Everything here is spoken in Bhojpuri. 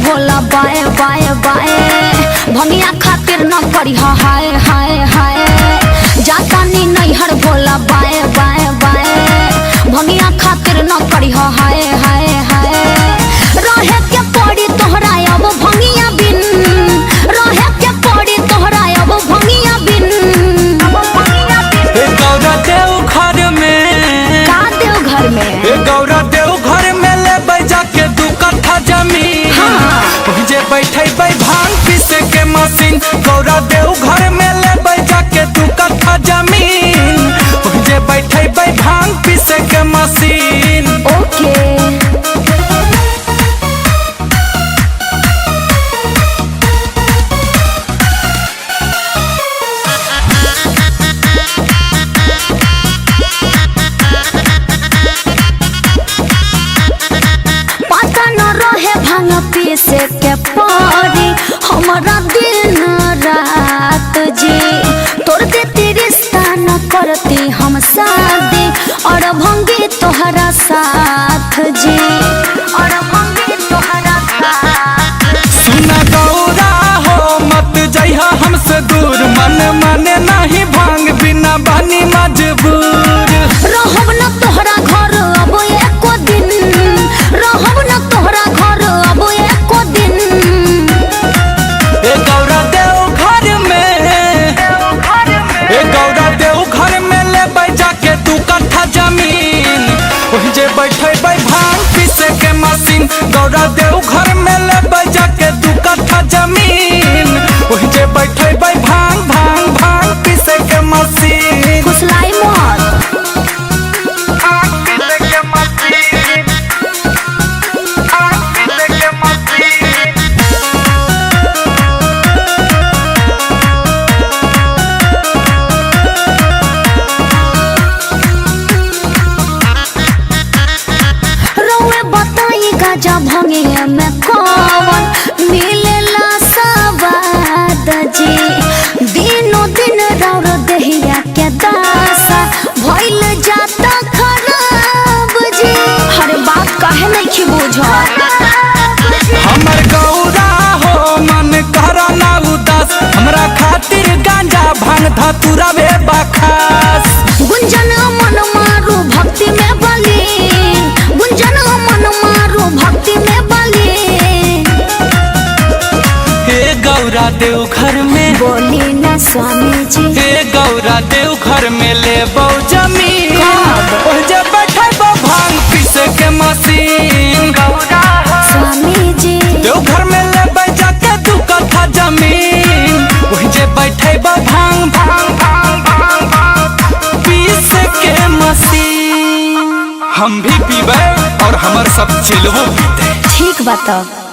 भोला बाए बाए बाए भंगिया खातिर न करी हाय हाय हाय जातानी नैहर भोला बाए बाए बाए भंगिया खातिर न करी हाय हाय हाय रहे के पड़ी तोहरा अब भंगिया बिन रहे के पड़ी तोहरा अब भंगिया बिन गौरा देव घर में का देव घर में गौरा देव घर में ले बैजा के 2 कट्ठा जमीन जे बैठे भांग पीसे के मशीन गौरा देव घर में ले बैजा के 2 कट्ठा जमीन जे बैठे भांग पीसे के मशीन। ओके भांग पीसे के पड़ी हमारा दिन रात जी तोड़ देती रिश्ता न करती हम शादी और भंगी तोहरा साथ जी और भंगी तोहरा साथ। सुना गौरा हो मत जइहा हमसे दूर मन माने नहीं भांग बिना बानी मजबूर रहब न तोहरा घर अब एको दिन रहब न तोहरा घर अब एको दिन गौरा देव घर में गौरा देव घर में ले बैजा के 2 कट्ठा जमीन जे बैठे भांग पीसे के मशीन गौरा देव घर में ले बैजा के 2 कट्ठा जमीन जे बैठे भांग भांग भांग पीसे के मशीन। फुसलाई मत गाजा भंगिया में कौन मिलेला सवाद जी दिनों दिन रौर दहिया के दासा भइल जाता खराब जी हर बात काहे नहीं बुझत हमर गौरा हो मन करा ना उदास हमरा खातिर गांजा भांग धतूरा बे बखास गुंजन मन मारू भक्ति में बली गुंजन मन मारू भक्ति में बली हे गौरा देव घर में बोली न स्वामी जी हे गौरा देव घर में ले बहु जमीन जे बैठे भांग पीसे के मशीन गौरा स्वामी जी देव घर में ले बैजा के 2 कट्ठा जमीन जे बैठे भांग भांग भांग भांग भांग पीसे के मशीन हम भी पीबे और हमर सब चिलवो पीते। ठीक बात।